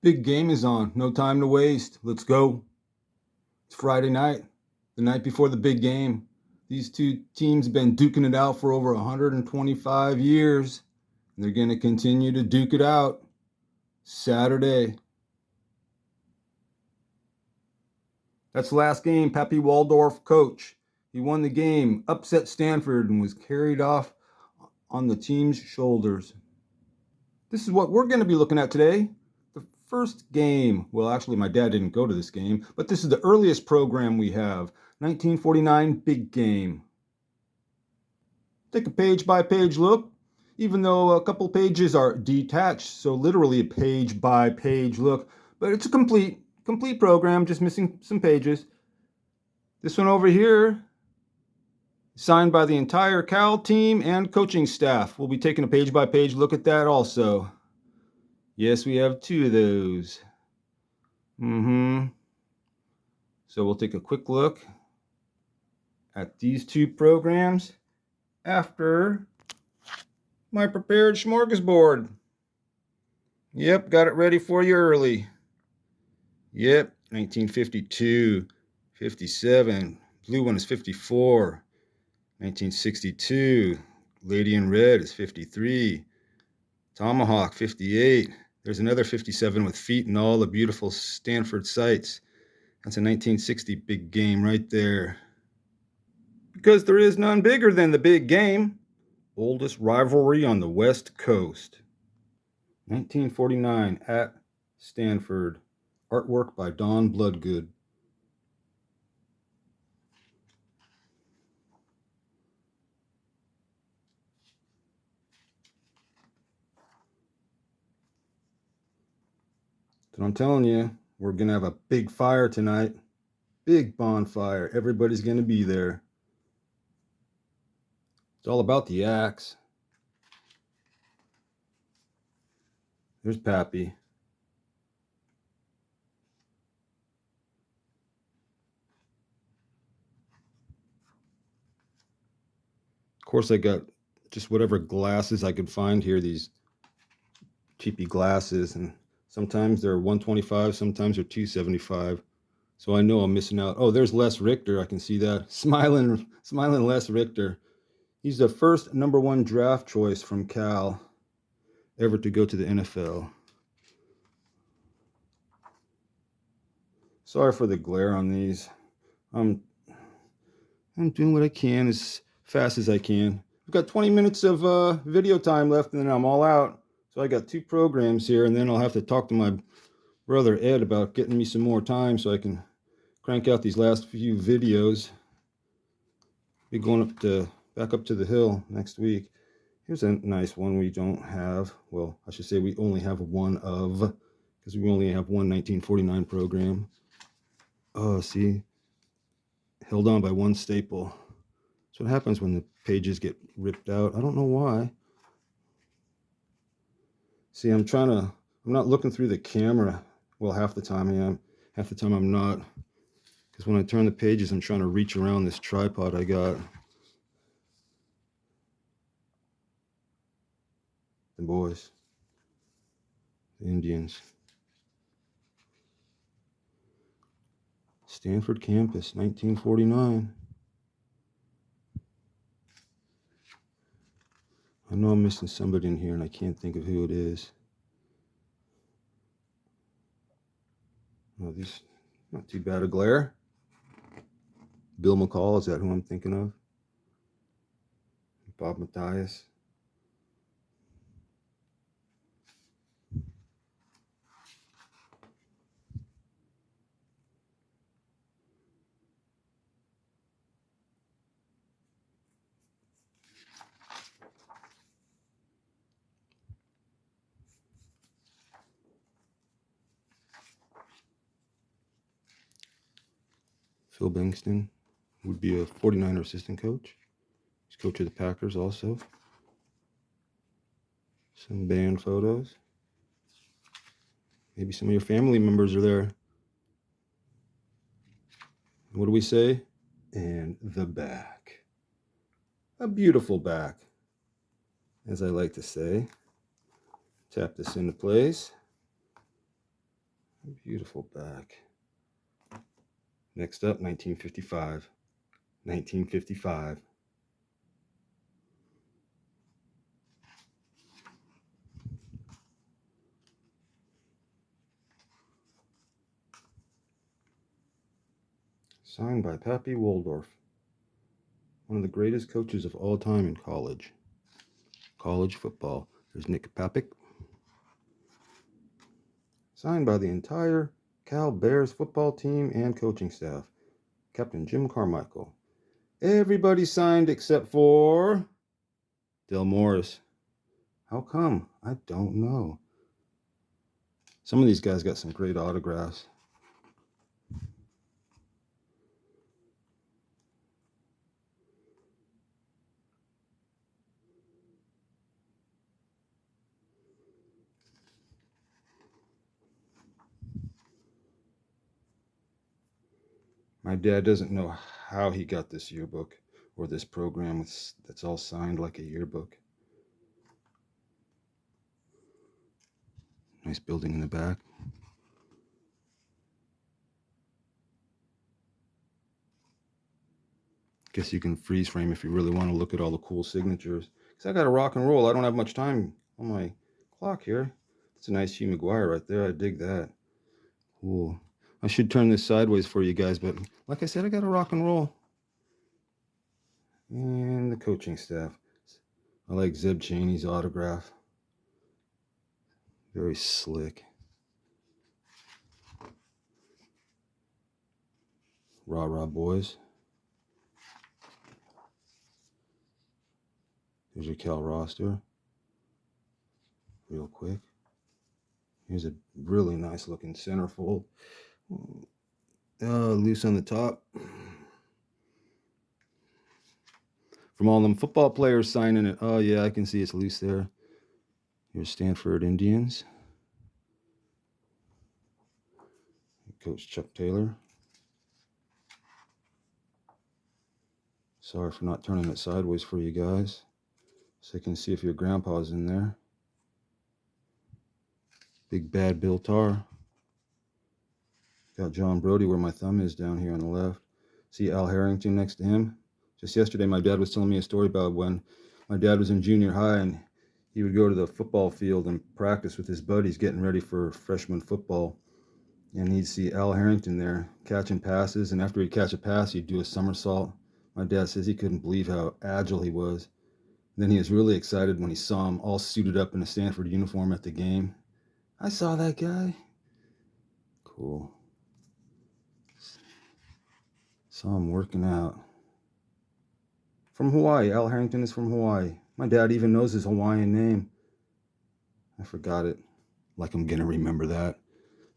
Big game is on. No time to waste. Let's go. It's Friday night, the night before the big game. These two teams have been duking it out for over 125 years, and they're going to continue to duke it out Saturday. That's the last game. Pappy Waldorf, coach. He won the game, upset Stanford, and was carried off on the team's shoulders. This is what we're going to be looking at today. The first game. Well, actually, my dad didn't go to this game, but this is the earliest program we have. 1949 big game. Take a page-by-page look, even though a couple pages are detached, so literally a page-by-page look, but it's a complete program, just missing some pages. This one over here, signed by the entire Cal team and coaching staff. We'll be taking a page-by-page look at that also. Yes, we have two of those. So we'll take a quick look at these two programs after my prepared smorgasbord. Yep, got it ready for you early. Yep, 1952, 57. Blue one is 54. 1962. Lady in red is 53. Tomahawk, 58. There's another 57 with feet and all the beautiful Stanford sights. That's a 1960 big game right there. Because there is none bigger than the big game. Oldest rivalry on the West Coast. 1949 at Stanford. Artwork by Don Bloodgood. So I'm telling you, we're going to have a big fire tonight. Big bonfire. Everybody's going to be there. It's all about the axe. There's Pappy. Of course, I got just whatever glasses I could find here, these cheapy glasses, and sometimes they're 125, sometimes they're 275. So I know I'm missing out. Oh, there's Les Richter. I can see that. Smiling Les Richter. He's the first #1 draft choice from Cal ever to go to the NFL. Sorry for the glare on these. I'm doing what I can as fast as I can. I've got 20 minutes of video time left, and then I'm all out. So I got two programs here, and then I'll have to talk to my brother Ed about getting me some more time so I can crank out these last few videos. Be going back up to the hill next week. Here's a nice one we don't have. Well, I should say we only have one of, because we only have one 1949 program. Oh, see, held on by one staple. That's what happens when the pages get ripped out. I don't know why. See, I'm not looking through the camera. Well, half the time I am. Half the time I'm not. Because when I turn the pages, I'm trying to reach around this tripod I got. The boys. The Indians. Stanford campus, 1949. I know I'm missing somebody in here and I can't think of who it is. Oh, these not too bad a glare. Bill McColl, is that who I'm thinking of? Bob Mathias. Phil Bankston would be a 49er assistant coach. He's coach of the Packers also. Some band photos. Maybe some of your family members are there. What do we say? And the back. A beautiful back, as I like to say. Tap this into place. Beautiful back. Next up, 1955. 1955. Signed by Pappy Waldorf, one of the greatest coaches of all time in college football. There's Nick Pappy. Signed by the entire Cal Bears football team and coaching staff. Captain Jim Carmichael. Everybody signed except for Del Morris. How come? I don't know. Some of these guys got some great autographs. My dad doesn't know how he got this yearbook or this program that's all signed like a yearbook. Nice building in the back. Guess you can freeze frame if you really want to look at all the cool signatures. Because I got to rock and roll. I don't have much time on my clock here. It's a nice Hugh McGuire right there. I dig that. Cool. I should turn this sideways for you guys, but like I said, I got to rock and roll. And the coaching staff. I like Zeb Chaney's autograph. Very slick. Rah rah boys. Here's your Cal roster. Real quick. Here's a really nice looking centerfold. Loose on the top. From all them football players signing it. Oh yeah, I can see it's loose there. Here's Stanford Indians. Coach Chuck Taylor. Sorry for not turning it sideways for you guys, so you can see if your grandpa's in there. Big Bad Bill Tarr. Got John Brody where my thumb is down here on the left. See Al Harrington next to him. Just yesterday, my dad was telling me a story about when my dad was in junior high and he would go to the football field and practice with his buddies getting ready for freshman football. And he'd see Al Harrington there catching passes. And after he'd catch a pass, he'd do a somersault. My dad says he couldn't believe how agile he was. Then he was really excited when he saw him all suited up in a Stanford uniform at the game. I saw that guy. Cool. Saw him working out. From Hawaii. Al Harrington is from Hawaii. My dad even knows his Hawaiian name. I forgot it. Like I'm going to remember that.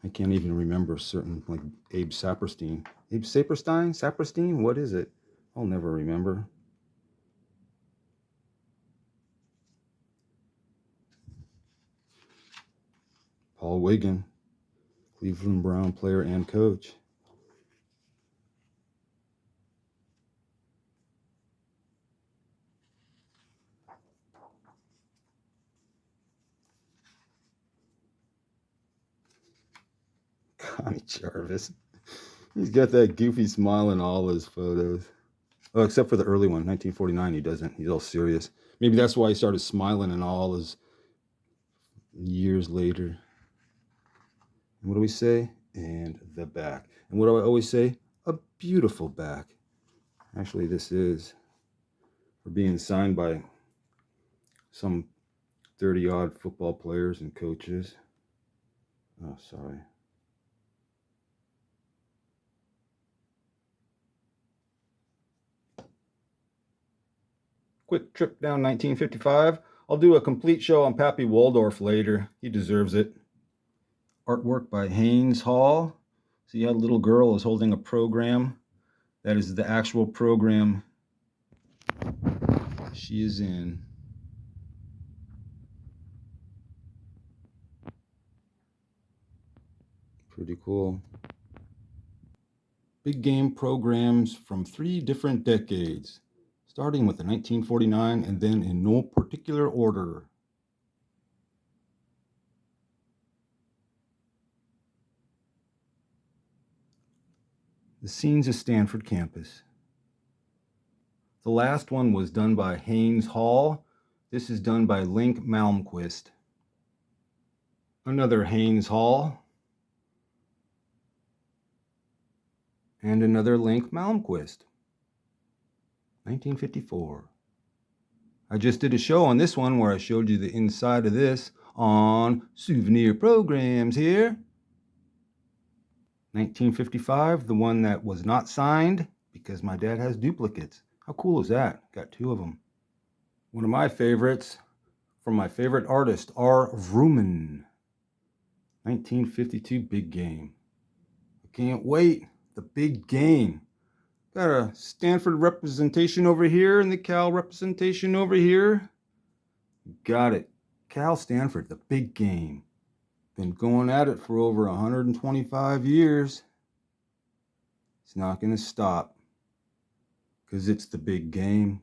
I can't even remember certain, like Abe Saperstein. Abe Saperstein? Saperstein? What is it? I'll never remember. Paul Wiggin, Cleveland Brown player and coach. Connie Jarvis. He's got that goofy smile in all his photos. Oh, except for the early one, 1949, he doesn't. He's all serious. Maybe that's why he started smiling in all his years later. And what do we say? And the back. And what do I always say? A beautiful back. Actually, this is for being signed by some 30-odd football players and coaches. Oh, sorry. Quick trip down 1955. I'll do a complete show on Pappy Waldorf later. He deserves it. Artwork by Haines Hall. See how the little girl is holding a program. That is the actual program she is in. Pretty cool. Big game programs from 3 different decades, starting with the 1949 and then in no particular order. The Scenes of Stanford Campus. The last one was done by Haines Hall. This is done by Link Malmquist. Another Haines Hall. And another Link Malmquist. 1954. I just did a show on this one where I showed you the inside of this on Souvenir Programs here. 1955, the one that was not signed because my dad has duplicates. How cool is that? Got 2 of them. One of my favorites from my favorite artist, Vrooman. 1952 Big Game. I can't wait. The Big Game. Got a Stanford representation over here and the Cal representation over here. Got it. Cal Stanford, the Big Game. Been going at it for over 125 years. It's not going to stop because it's the big game.